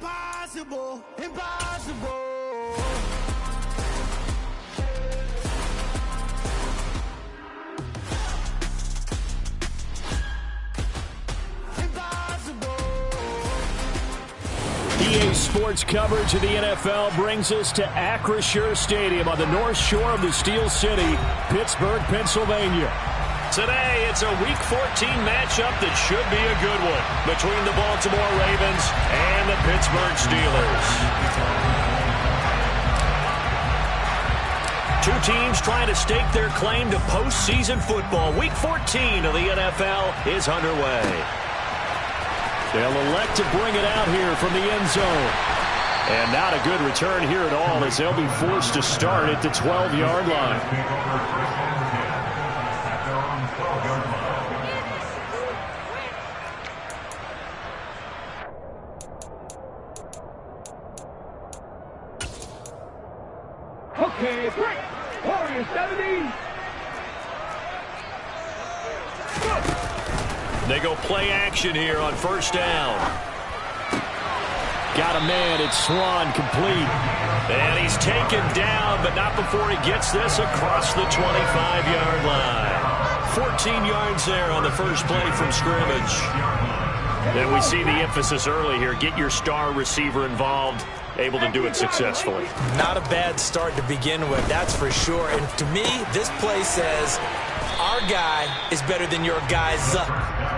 Impossible, impossible. EA Sports coverage of the NFL brings us to Acrisure Stadium on the north shore of the Steel City, Pittsburgh, Pennsylvania. Today, it's a Week 14 matchup that should be a good one between the Baltimore Ravens and the Pittsburgh Steelers. Two teams trying to stake their claim to postseason football. Week 14 of the NFL is underway. They'll elect to bring it out here from the end zone. And not a good return here at all, as they'll be forced to start at the 12-yard line. Okay, break. Warriors 70. They go play action here on first down. Got a man. It's Swan, complete. And he's taken down, but not before he gets this across the 25-yard line. 14 yards there on the first play from scrimmage. And we see the emphasis early here. Get your star receiver involved. Able to do it successfully. Not a bad start to begin with, that's for sure. And to me, this play says our guy is better than your guy's.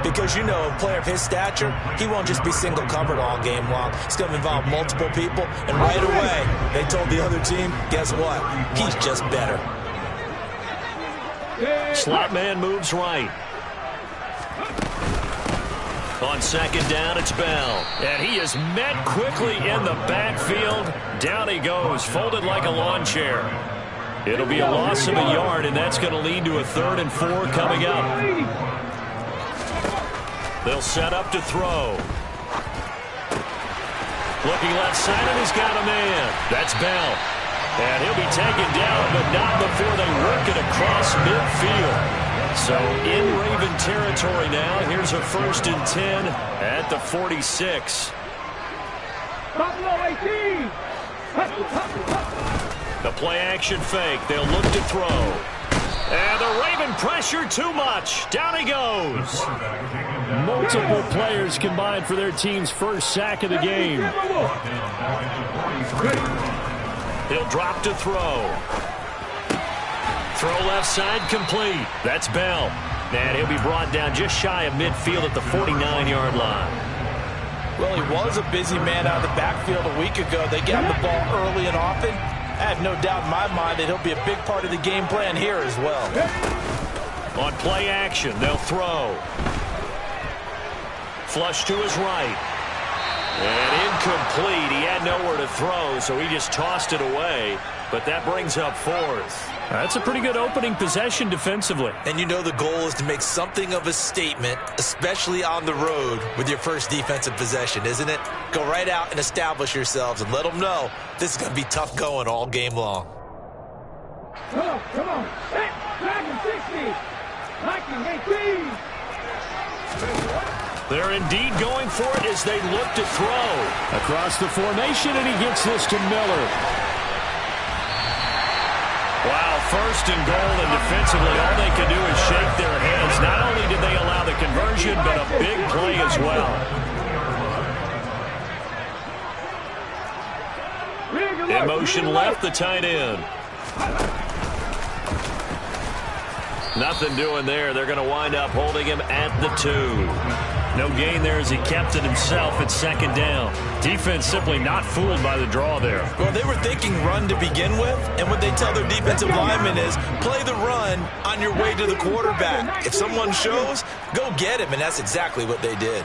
Because, you know, a player of his stature, he won't just be single covered all game long. It's going to involve multiple people. And right away, they told the other team, guess what? He's just better. Slot man moves right. On second down, it's Bell. And he is met quickly in the backfield. Down he goes, folded like a lawn chair. It'll be a loss of a yard, and that's going to lead to a 3rd and 4 coming up. They'll set up to throw. Looking left side, and he's got a man. That's Bell. And he'll be taken down, but not before they work it across midfield. So in Raven territory now. Here's a 1st and 10 at the 46. The play action fake. They'll look to throw. And the Raven pressure too much. Down he goes. Multiple players combined for their team's first sack of the game. He'll drop to throw. Throw left side complete. That's Bell. And he'll be brought down just shy of midfield at the 49-yard line. Well, he was a busy man out of the backfield a week ago. They get him the ball early and often. I have no doubt in my mind that he'll be a big part of the game plan here as well. On play action, they'll throw. Flush to his right. And incomplete. He had nowhere to throw, so he just tossed it away. But that brings up 4th. That's a pretty good opening possession defensively. And you know the goal is to make something of a statement, especially on the road with your first defensive possession, isn't it? Go right out and establish yourselves and let them know this is going to be tough going all game long. Come on. Back in 60. 19, 18. They're indeed going for it as they look to throw. Across the formation, and he gets this to Miller. Wow, 1st and goal, and defensively all they can do is shake their heads. Not only did they allow the conversion, but a big play as well. In motion left, the tight end. Nothing doing there. They're going to wind up holding him at the 2. No gain there as he kept it himself at 2nd down. Defense simply not fooled by the draw there. Well, they were thinking run to begin with, and what they tell their defensive linemen is play the run on your way to the quarterback. If someone shows, go get him, and that's exactly what they did.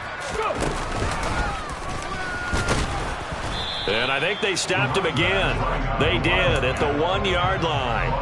And I think they stopped him again. They did at the 1-yard line.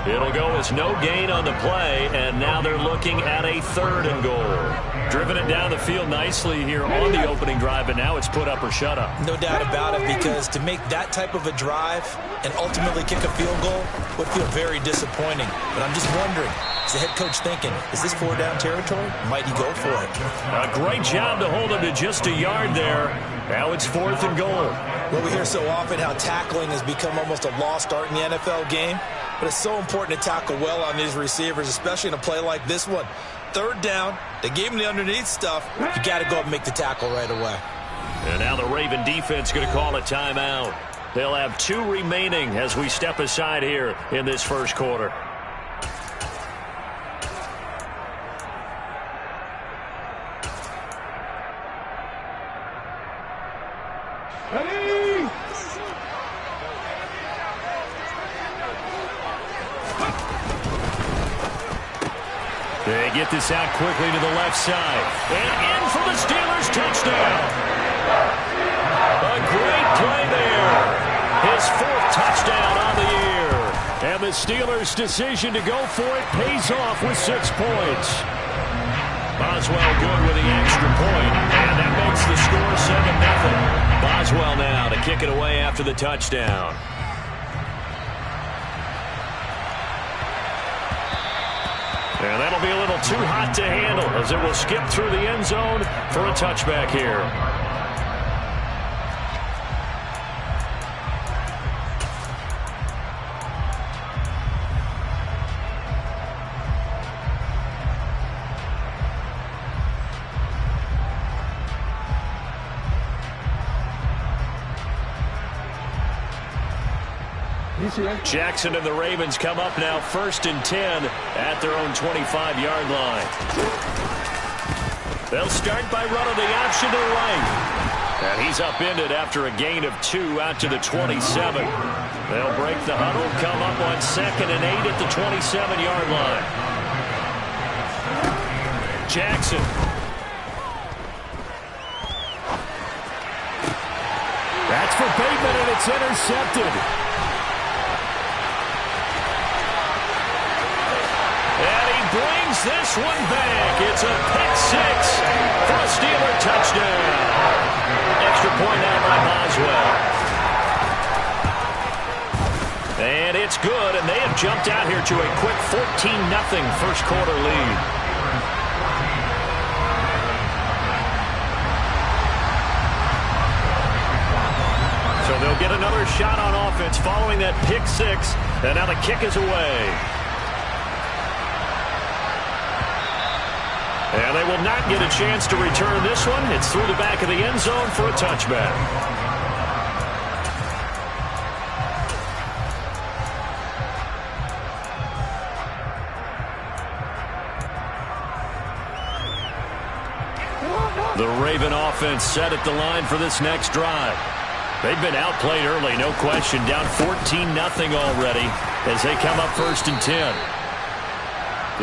It'll go as no gain on the play, and now they're looking at a 3rd and goal. Driven it down the field nicely here on the opening drive, but now it's put up or shut up. No doubt about it, because to make that type of a drive and ultimately kick a field goal would feel very disappointing. But I'm just wondering, is the head coach thinking, is this 4-down territory? Might he go for it? A great job to hold him to just a yard there. Now it's 4th and goal. Well, we hear so often how tackling has become almost a lost art in the NFL game. But it's so important to tackle well on these receivers, especially in a play like this one. 3rd down, they gave him the underneath stuff. You got to go up and make the tackle right away. And now the Raven defense going to call a timeout. They'll have 2 remaining as we step aside here in this first quarter. Ready? They get this out quickly to the left side. And in for the Steelers touchdown. A great play there. His 4th touchdown on the year. And the Steelers' decision to go for it pays off with 6 points. Boswell good with the extra point, and that makes the score 7-0. Boswell now to kick it away after the touchdown. And that'll be a little too hot to handle as it will skip through the end zone for a touchback here. Jackson and the Ravens come up now 1st and 10 at their own 25-yard line. They'll start by running the option to the right. And he's upended after a gain of 2 out to the 27. They'll break the huddle, come up on 2nd and 8 at the 27-yard line. Jackson. That's for Bateman, and it's intercepted. Brings this one back. It's a pick 6 for a Steeler touchdown. Extra point out by Boswell. And it's good, and they have jumped out here to a quick 14-0 first quarter lead. So they'll get another shot on offense following that pick 6, and now the kick is away. And they will not get a chance to return this one. It's through the back of the end zone for a touchback. The Raven offense set at the line for this next drive. They've been outplayed early, no question. Down 14-0 already as they come up 1st and 10.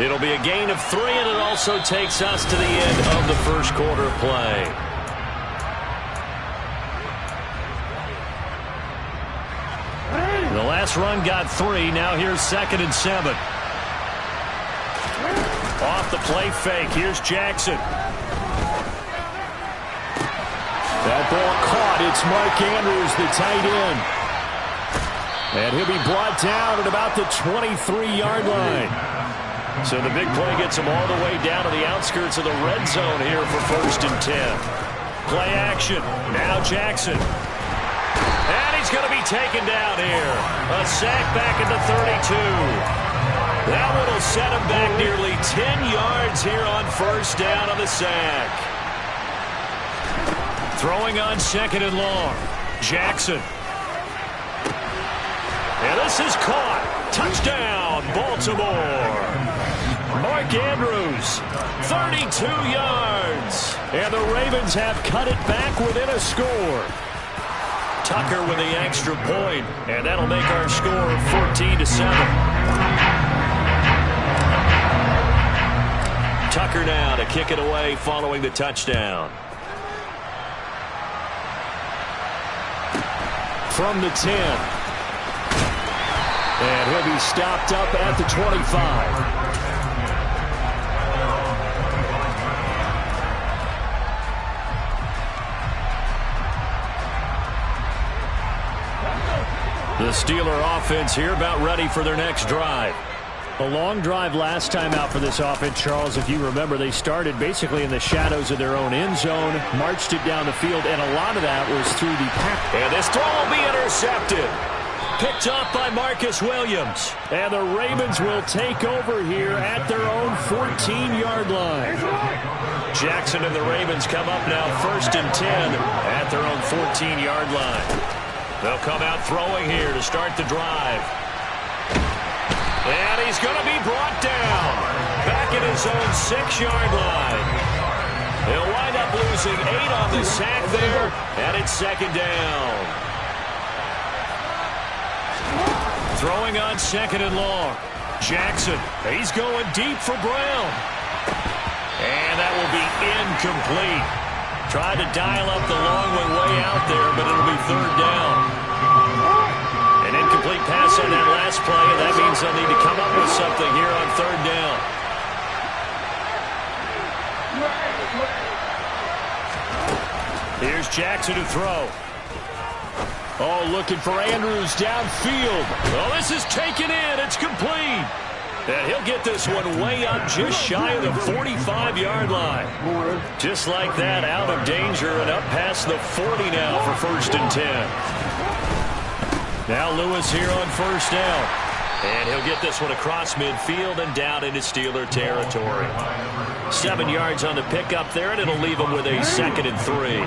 It'll be a gain of 3, and it also takes us to the end of the first quarter play. The last run got 3. Now here's 2nd and 7. Off the play fake. Here's Jackson. That ball caught. It's Mark Andrews, the tight end. And he'll be brought down at about the 23-yard line. So the big play gets him all the way down to the outskirts of the red zone here for 1st and 10. Play action. Now Jackson. And he's going to be taken down here. A sack back at the 32. That one will set him back nearly 10 yards here on 1st down on the sack. Throwing on 2nd and long. Jackson. And this is caught. Touchdown, Baltimore. Mark Andrews, 32 yards. And the Ravens have cut it back within a score. Tucker with the extra point, and that'll make our score 14-7. Tucker now to kick it away following the touchdown. From the 10. And he'll be stopped up at the 25. The Steeler offense here about ready for their next drive. A long drive last time out for this offense, Charles. If you remember, they started basically in the shadows of their own end zone, marched it down the field, and a lot of that was through the pack. And this throw will be intercepted. Picked off by Marcus Williams. And the Ravens will take over here at their own 14-yard line. Jackson and the Ravens come up now 1st and 10 at their own 14-yard line. They'll come out throwing here to start the drive. And he's going to be brought down. Back at his own 6-yard line. He'll wind up losing 8 on the sack there, and it's 2nd down. Throwing on 2nd and long. Jackson, he's going deep for Brown. And that will be incomplete. Tried to dial up the long one way out there, but it'll be 3rd down. An incomplete pass on that last play, and that means they'll need to come up with something here on 3rd down. Here's Jackson to throw. Oh, looking for Andrews downfield. Oh, this is taken in. It's complete. And he'll get this one way up just shy of the 45-yard line. Just like that, out of danger and up past the 40 now for 1st and 10. Now Lewis here on 1st down. And he'll get this one across midfield and down into Steeler territory. 7 yards on the pickup there, and it'll leave him with a 2nd and 3.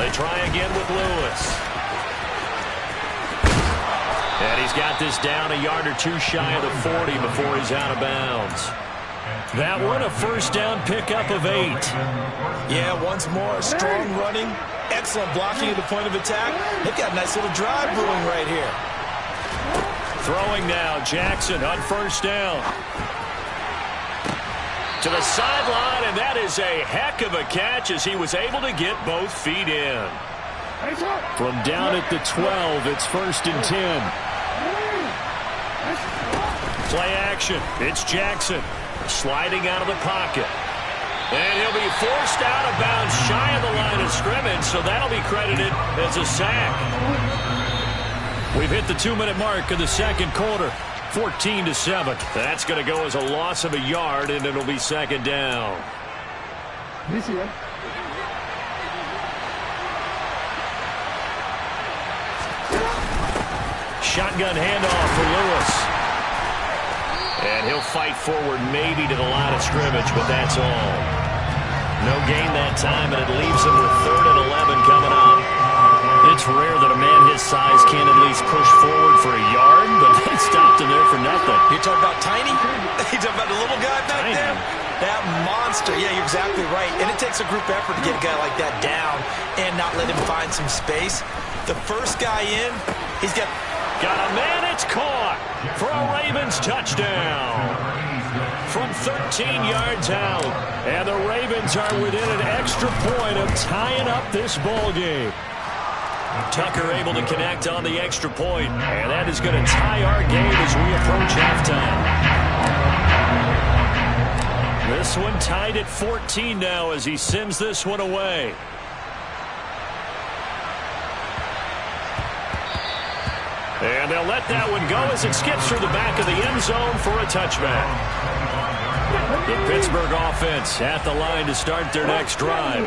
They try again with Lewis. And he's got this down a yard or 2 shy of the 40 before he's out of bounds. That one a 1st down pickup of 8. Yeah, once more, strong running, excellent blocking at the point of attack. They've got a nice little drive brewing right here. Throwing now, Jackson on 1st down. To the sideline, and that is a heck of a catch as he was able to get both feet in. From down at the 12, it's 1st and 10. Play action. It's Jackson sliding out of the pocket. And he'll be forced out of bounds shy of the line of scrimmage, so that'll be credited as a sack. We've hit the 2-minute mark of the 2nd quarter. 14-7. That's going to go as a loss of a yard, and it'll be 2nd down. Shotgun handoff for Lewis. And he'll fight forward maybe to the line of scrimmage, but that's all. No gain that time, and it leaves him with 3rd and 11 coming up. It's rare that a man his size can't at least push forward for a yard, but they stopped him there for nothing. You talking about tiny? You talking about the little guy back there? That monster. Yeah, you're exactly right. And it takes a group effort to get a guy like that down and not let him find some space. The first guy in, he's got a man. It's caught for a Ravens touchdown. From 13 yards out. And the Ravens are within an extra point of tying up this ball game. Tucker able to connect on the extra point, and that is going to tie our game as we approach halftime. This one tied at 14 now as he sends this one away. And they'll let that one go as it skips through the back of the end zone for a touchback. The Pittsburgh offense at the line to start their next drive.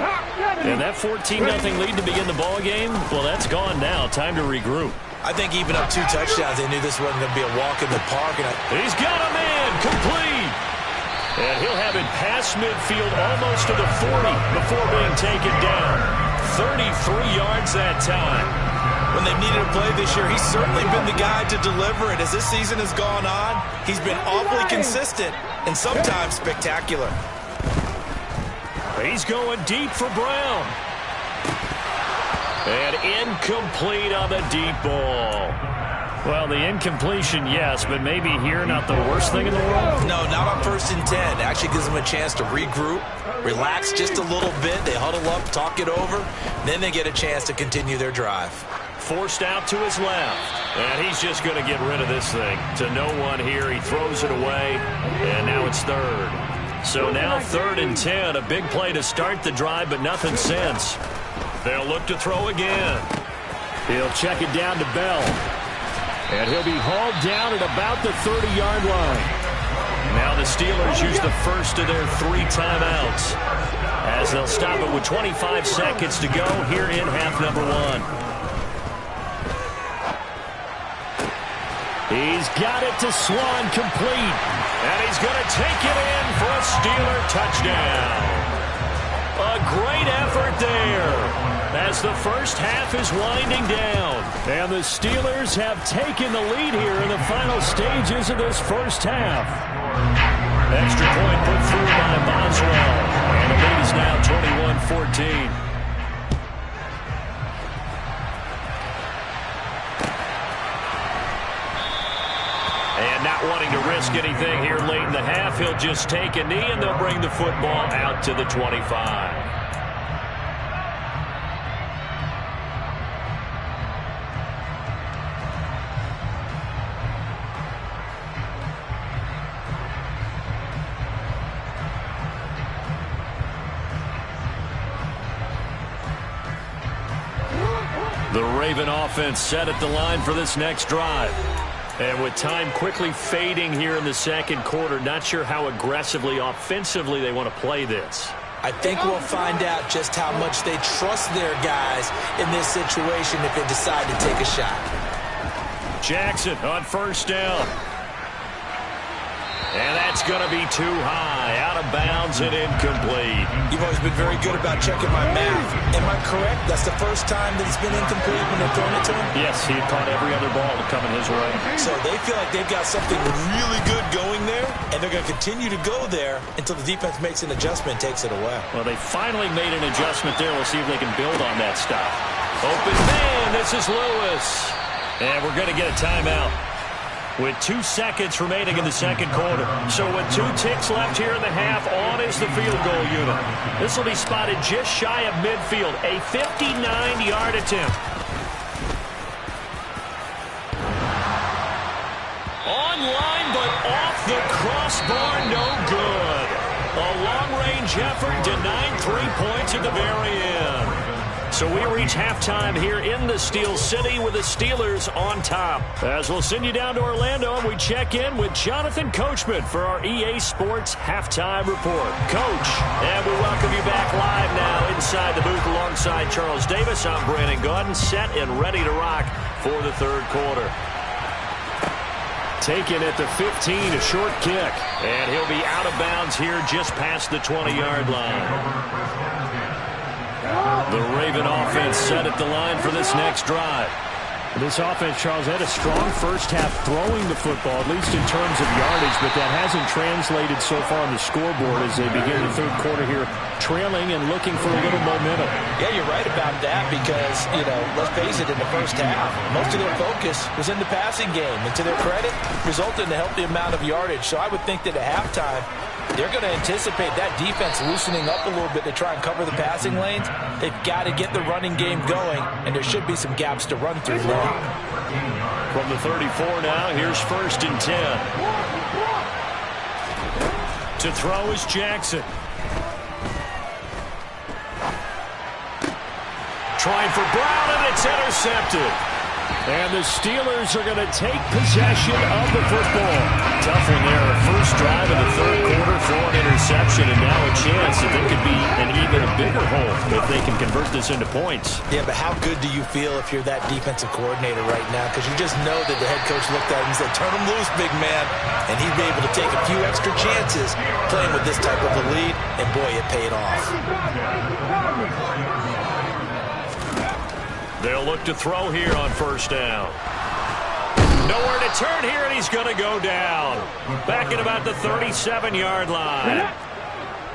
And that 14-0 lead to begin the ball game, well, that's gone now. Time to regroup. I think even up 2 touchdowns, they knew this wasn't going to be a walk in the park. And he's got a man complete. And he'll have it past midfield almost to the 40 before being taken down. 33 yards that time. When they've needed a play this year, he's certainly been the guy to deliver it. As this season has gone on, he's been awfully consistent and sometimes spectacular. He's going deep for Brown. And incomplete on the deep ball. Well, the incompletion, yes, but maybe here not the worst thing in the world? No, not on 1st and 10. Actually gives them a chance to regroup, relax just a little bit. They huddle up, talk it over, then they get a chance to continue their drive. Forced out to his left, and he's just going to get rid of this thing. To no one here, he throws it away, and now it's 3rd. So now 3rd and 10, a big play to start the drive, but nothing since. They'll look to throw again. He'll check it down to Bell. And he'll be hauled down at about the 30-yard line. Now the Steelers use the first of their 3 timeouts, as they'll stop it with 25 seconds to go here in half number 1. He's got it to Swan, complete. And he's going to take it in for a Steeler touchdown. A great effort there as the first half is winding down. And the Steelers have taken the lead here in the final stages of this first half. Extra point put through by Boswell. And the lead is now 21-14. And not wanting to risk anything here late in the half, he'll just take a knee and they'll bring the football out to the 25. The Raven offense set at the line for this next drive. And with time quickly fading here in the second quarter, not sure how aggressively, offensively they want to play this. I think we'll find out just how much they trust their guys in this situation if they decide to take a shot. Jackson on 1st down. And that's going to be too high, out of bounds and incomplete. You've always been very good about checking my math. Am I correct? That's the first time that it's been incomplete when they've thrown it to him? Yes, he had caught every other ball coming his way. So they feel like they've got something really good going there, and they're going to continue to go there until the defense makes an adjustment and takes it away. Well, they finally made an adjustment there. We'll see if they can build on that stuff. Open man, this is Lewis. And we're going to get a timeout with 2 seconds remaining in the second quarter. So with 2 ticks left here in the half, on is the field goal unit. This will be spotted just shy of midfield, a 59-yard attempt. Online, but off the crossbar, no good. A long-range effort denied 3 points at the very end. So we reach halftime here in the Steel City with the Steelers on top. As we'll send you down to Orlando and we check in with Jonathan Coachman for our EA Sports Halftime Report. Coach, and we welcome you back live now inside the booth alongside Charles Davis. I'm Brandon Gaudin, set and ready to rock for the third quarter. Taken at the 15, a short kick. And he'll be out of bounds here just past the 20-yard line. The Raven offense set at the line for this next drive. This offense, Charles, had a strong first half throwing the football, at least in terms of yardage, but that hasn't translated so far on the scoreboard as they begin the third quarter here, trailing and looking for a little momentum. Yeah, you're right about that because, let's face it, in the first half, most of their focus was in the passing game. And to their credit, resulted in a healthy amount of yardage. So I would think that at halftime, they're going to anticipate that defense loosening up a little bit to try and cover the passing lanes. They've got to get the running game going, and there should be some gaps to run through now. From the 34 now, here's 1st and 10. To throw is Jackson. Trying for Brown, and it's intercepted. And the Steelers are going to take possession of the football. Tough one there. First drive of the third quarter, throw an interception, and now a chance that there could be an even bigger hole if they can convert this into points. Yeah, but how good do you feel if you're that defensive coordinator right now? Because you just know that the head coach looked at him and said, turn him loose, big man. And he'd be able to take a few extra chances playing with this type of a lead, and boy, it paid off. They'll look to throw here on 1st down. Nowhere to turn here, and he's going to go down. Back at about the 37-yard line.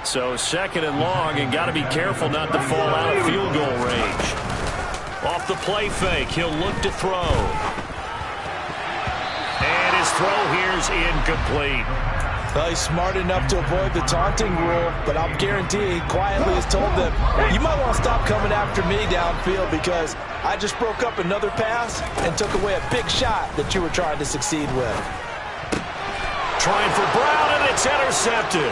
So 2nd and long, and got to be careful not to fall out of field goal range. Off the play fake, he'll look to throw. his throw here's incomplete. Well, he's smart enough to avoid the taunting rule, but I'll guarantee he quietly has told them, you might want to stop coming after me downfield because I just broke up another pass and took away a big shot that you were trying to succeed with. Trying for Brown, and it's intercepted.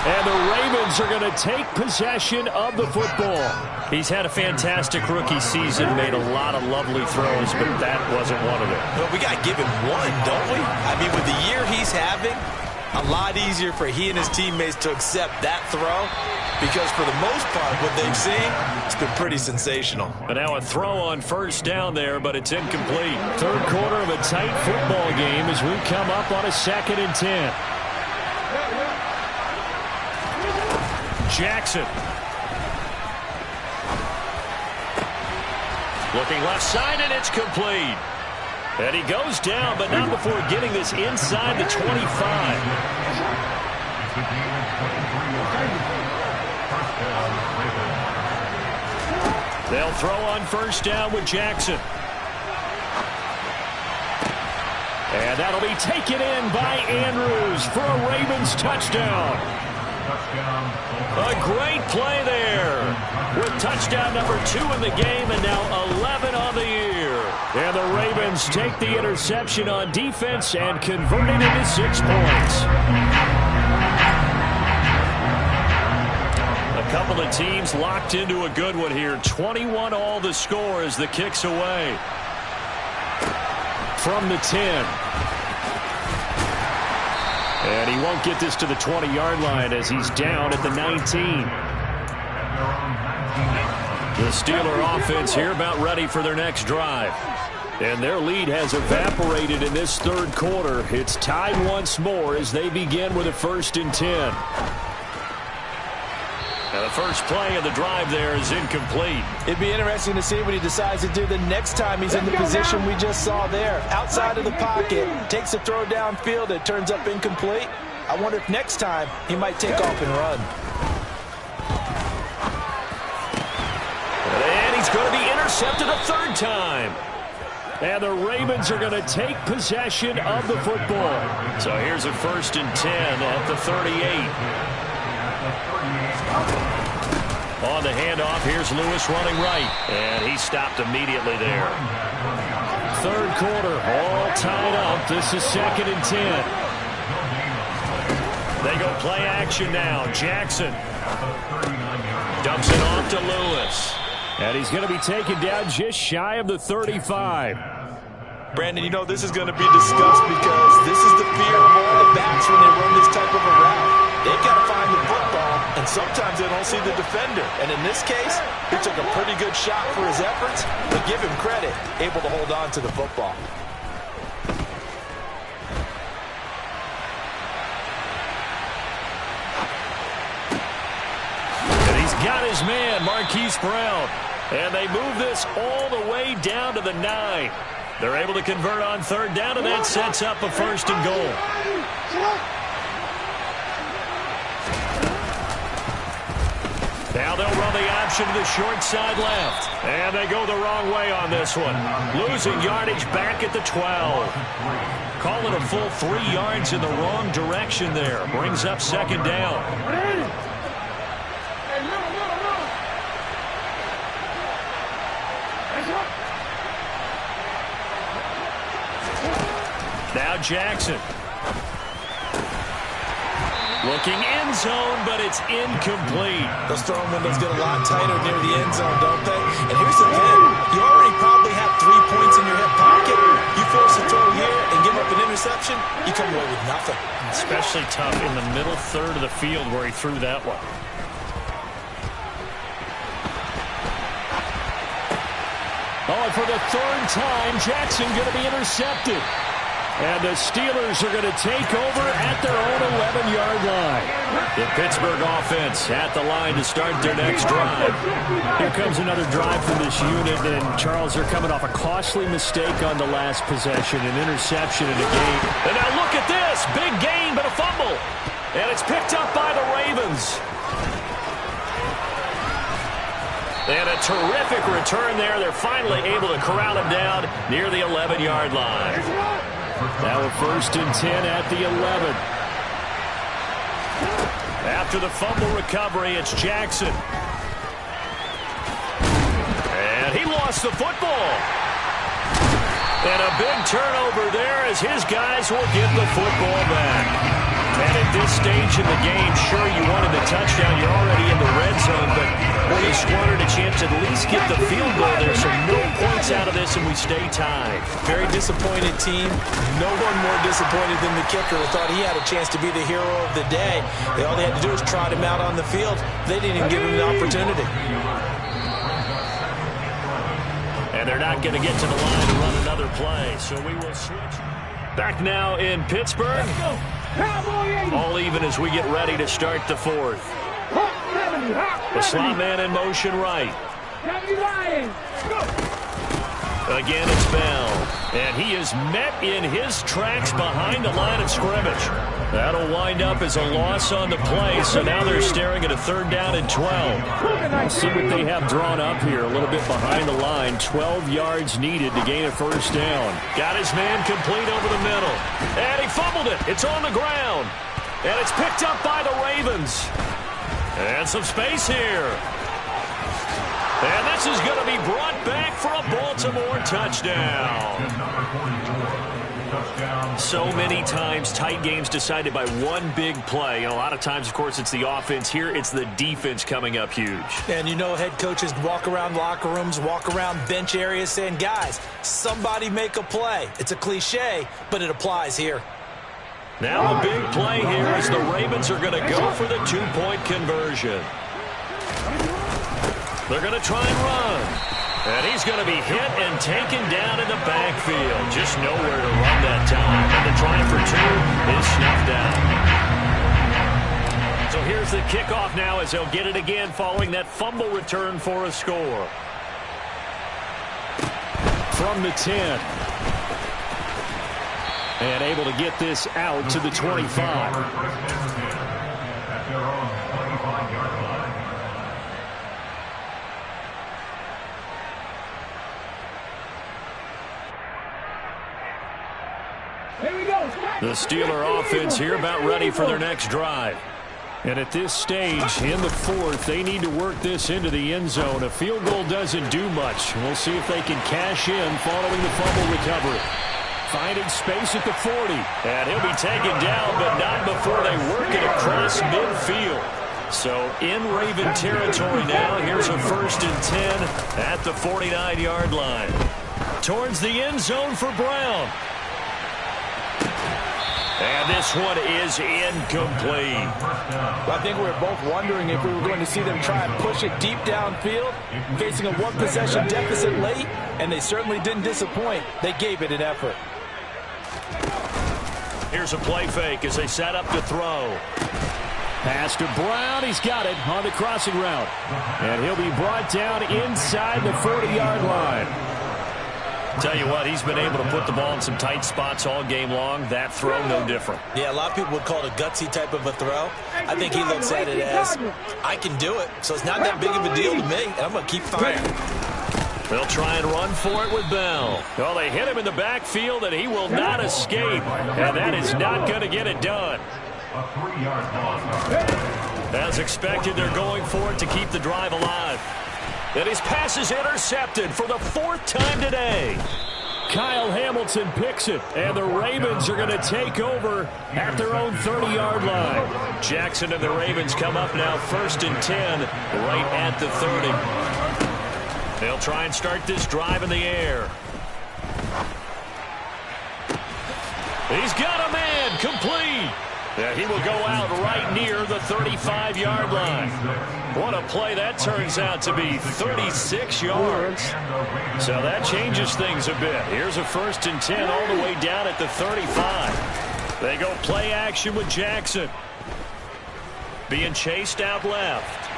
And the Ravens are going to take possession of the football. He's had a fantastic rookie season, made a lot of lovely throws, but that wasn't one of them. Well, we got to give him one, don't we? I mean, with the year he's having, a lot easier for he and his teammates to accept that throw because for the most part, what they've seen, it's been pretty sensational. But now a throw on first down there, but it's incomplete. Third quarter of a tight football game as we come up on a 2nd and 10. Jackson. Looking left side, and it's complete. And he goes down, but not before getting this inside the 25. They'll throw on first down with Jackson. And that'll be taken in by Andrews for a Ravens touchdown. A great play there with touchdown number 2 in the game and now 11 on the year. And the Ravens take the interception on defense and convert it into 6 points. A couple of teams locked into a good one here. 21 all the score as the kick's away. From the 10. And he won't get this to the 20-yard line as he's down at the 19. The Steeler offense here about ready for their next drive. And their lead has evaporated in this third quarter. It's tied once more as they begin with a 1st and 10. Now the first play of the drive there is incomplete. It'd be interesting to see what he decides to do the next time he's in the position we just saw there. Outside of the pocket, takes a throw downfield, it turns up incomplete. I wonder if next time he might take off and run. And he's going to be intercepted a 3rd time. And the Ravens are going to take possession of the football. So here's a 1st and 10 at the 38. On the handoff, here's Lewis running right. And he stopped immediately there. Third quarter, all tied up. This is 2nd and 10. They go play action now. Jackson dumps it off to Lewis. And he's going to be taken down just shy of the 35. Brandon, you know this is going to be discussed because this is the fear of all the backs when they run this type of a route. They've got to find the football, and sometimes they don't see the defender. And in this case, he took a pretty good shot for his efforts, but give him credit, able to hold on to the football. And he's got his man, Marquise Brown. And they move this all the way down to the 9. They're able to convert on 3rd down, and that sets up a 1st and goal. Now they'll run the option to the short side left. And they go the wrong way on this one. Losing yardage back at the 12. Call it a full 3 yards in the wrong direction there. Brings up 2nd down. Now Jackson. Looking end zone, but it's incomplete. Those throwing windows get a lot tighter near the end zone, don't they? And here's the thing. You already probably have 3 points in your hip pocket. You force a throw here and give up an interception, you come away with nothing. Especially tough in the middle third of the field where he threw that one. Oh, and for the 3rd time, Jackson going to be intercepted. And the Steelers are going to take over at their own 11-yard line. The Pittsburgh offense at the line to start their next drive. Here comes another drive from this unit, and Charles, they're coming off a costly mistake on the last possession, an interception in a game. And now look at this. Big gain, but a fumble. And it's picked up by the Ravens. And a terrific return there. They're finally able to corral him down near the 11-yard line. Now a 1st and 10 at the 11. After the fumble recovery, it's Jackson. And he lost the football. And a big turnover there as his guys will get the football back. And at this stage in the game, sure, you wanted the touchdown. You're already in the red zone, but you squandered a chance to at least get the field goal there. So no points out of this, and we stay tied. Very disappointed team. No one more disappointed than the kicker who thought he had a chance to be the hero of the day. All they had to do was trot him out on the field. They didn't even give him an opportunity. And they're not going to get to the line to run another play, so we will switch. Back now in Pittsburgh. All even as we get ready to start the 4th. The slot man in motion right. Again, it's Bell. And he is met in his tracks behind the line of scrimmage. That'll wind up as a loss on the play, so now they're staring at a 3rd down and 12. Let's see what they have drawn up here. A little bit behind the line. 12 yards needed to gain a 1st down. Got his man complete over the middle. And he fumbled it. It's on the ground. And it's picked up by the Ravens. And some space here. And this is going to be brought back for a Baltimore touchdown. So many times, tight games decided by one big play. A lot of times, of course, it's the offense. Here, it's the defense coming up huge. And you know head coaches walk around locker rooms, walk around bench areas saying, guys, somebody make a play. It's a cliche, but it applies here. Now a big play here as the Ravens are going to go for the 2-point conversion. They're going to try and run. And he's going to be hit and taken down in the backfield. Just nowhere to run that time. And the try for 2 is snuffed out. So here's the kickoff now as they'll get it again following that fumble return for a score. From the 10. And able to get this out to the 25. The Steeler offense here about ready for their next drive. And at this stage, in the 4th, they need to work this into the end zone. A field goal doesn't do much. We'll see if they can cash in following the fumble recovery. Finding space at the 40. And he'll be taken down, but not before they work it across midfield. So in Raven territory now. Here's a 1st and 10 at the 49-yard line. Towards the end zone for Brown. And this one is incomplete. I think we were both wondering if we were going to see them try and push it deep downfield, facing a 1-possession deficit late, and they certainly didn't disappoint. They gave it an effort. Here's a play fake as they set up to throw. Pass to Brown. He's got it on the crossing route. And he'll be brought down inside the 40-yard line. Tell you what, he's been able to put the ball in some tight spots all game long. That throw, no different. Yeah, a lot of people would call it a gutsy type of a throw. I think he looks at it as, I can do it, so it's not that big of a deal to me, and I'm going to keep firing. They'll try and run for it with Bell. Well, they hit him in the backfield, and he will not escape. And that is not going to get it done. As expected, they're going for it to keep the drive alive. And his pass is intercepted for the 4th time today. Kyle Hamilton picks it, and the Ravens are going to take over at their own 30-yard line. Jackson and the Ravens come up now 1st and 10 right at the 30. They'll try and start this drive in the air. He's got a man complete. Yeah, he will go out right near the 35-yard line. What a play that turns out to be, 36 yards. So that changes things a bit. Here's a 1st and 10 all the way down at the 35. They go play action with Jackson. Being chased out left.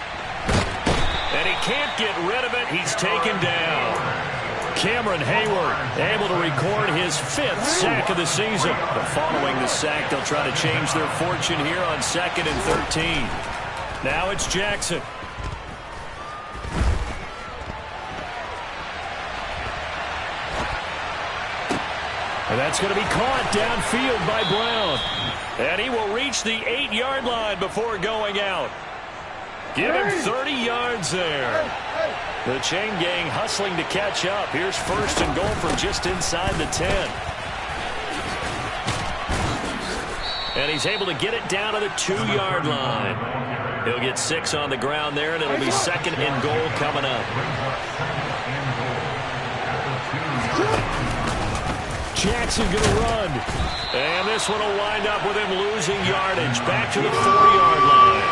And he can't get rid of it. He's taken down. Cameron Hayward able to record his 5th sack of the season. But following the sack, they'll try to change their fortune here on 2nd and 13. Now it's Jackson. And that's going to be caught downfield by Brown. And he will reach the 8-yard line before going out. Give him 30 yards there. The chain gang hustling to catch up. Here's first and goal from just inside the 10. And he's able to get it down to the 2-yard line. He'll get 6 on the ground there, and it'll be second and goal coming up. Jackson going to run. And this one will wind up with him losing yardage back to the 4-yard line.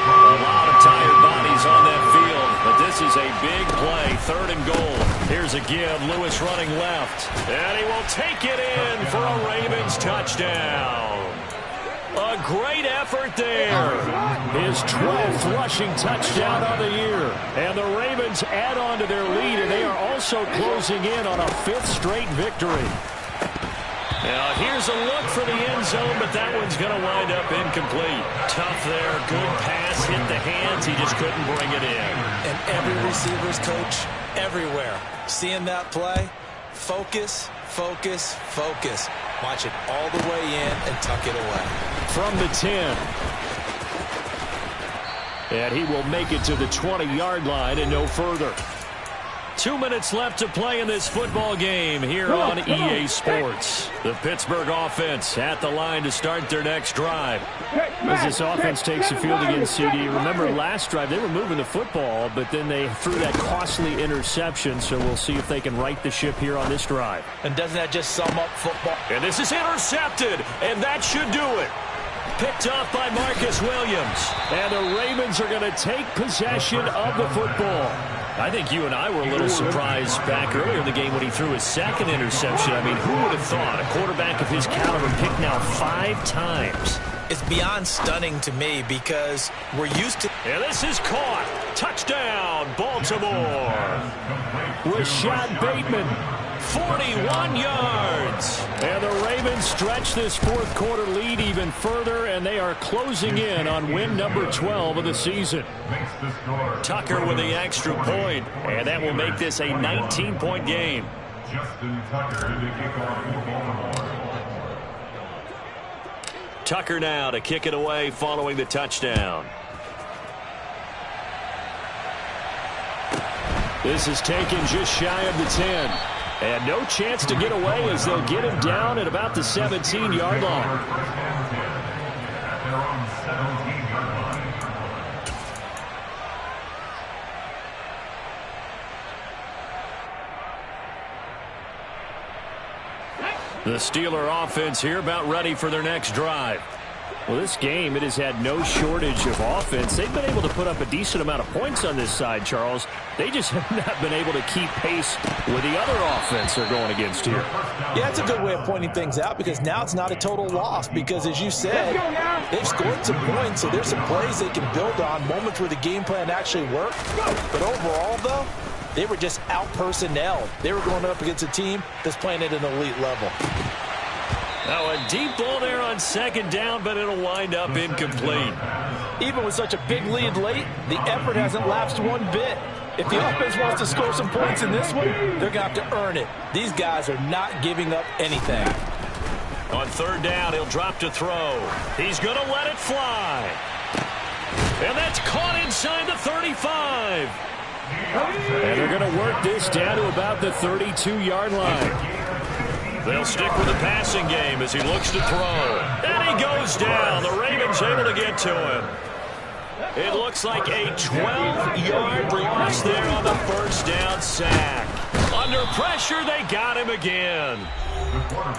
A lot of tired bodies on that field, but this is a big play, third and goal. Here's a give, Lewis running left. And he will take it in for a Ravens touchdown. A great effort there. His 12th rushing touchdown on the year. And the Ravens add on to their lead, and they are also closing in on a 5th straight victory. Now here's a look for the end zone, but that one's going to wind up incomplete. Tough there, good pass, hit the hands, he just couldn't bring it in. And every receiver's coach, everywhere, seeing that play, focus, focus, focus. Watch it all the way in and tuck it away. From the 10. And he will make it to the 20-yard line and no further. 2 minutes left to play in this football game here on EA Sports. The Pittsburgh offense at the line to start their next drive. As this offense takes the field against CD, remember last drive they were moving the football, but then they threw that costly interception, so we'll see if they can right the ship here on this drive. And doesn't that just sum up football? And this is intercepted, and that should do it. Picked off by Marcus Williams. And the Ravens are going to take possession of the football. I think you and I were a little surprised back earlier in the game when he threw his second interception. I mean, who would have thought a quarterback of his caliber picked now 5 times? It's beyond stunning to me because we're used to... And this is caught. Touchdown, Baltimore. Rashad Bateman. 41 yards. And the Ravens stretch this fourth quarter lead even further, and they are closing in on win number 12 of the season. Tucker with the extra point, and that will make this a 19-point game. Tucker now to kick it away following the touchdown. This is taken just shy of the 10. And no chance to get away as they'll get him down at about the 17-yard line. The Steeler offense here about ready for their next drive. Well, this game, it has had no shortage of offense. They've been able to put up a decent amount of points on this side, Charles. They just have not been able to keep pace with the other offense they're going against here. Yeah, it's a good way of pointing things out because now it's not a total loss because, as you said, they've scored some points, so there's some plays they can build on, moments where the game plan actually worked. But overall, though, they were just out-personnelled. They were going up against a team that's playing at an elite level. Now a deep ball there on second down, but it'll wind up incomplete. Even with such a big lead late, the effort hasn't lapsed one bit. If the offense wants to score some points in this one, they're going to have to earn it. These guys are not giving up anything. On third down, he'll drop to throw. He's going to let it fly. And that's caught inside the 35. And they're going to work this down to about the 32-yard line. They'll stick with the passing game as he looks to throw. And he goes down. The Ravens able to get to him. It looks like a 12-yard loss there on the first down sack. Under pressure, they got him again.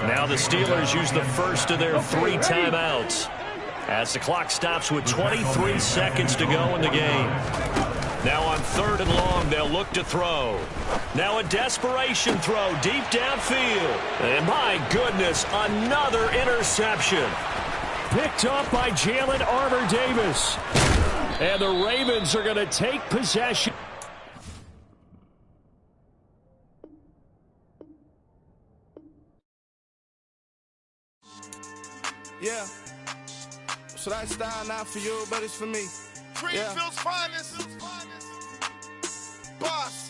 Now the Steelers use the first of their 3 timeouts as the clock stops with 23 seconds to go in the game. Now on third and long, they'll look to throw. Now a desperation throw deep downfield. And my goodness, another interception. Picked up by Jalen Armour-Davis. And the Ravens are going to take possession. Yeah. So that style not for you, but it's for me. Greenfield's finest. Boss.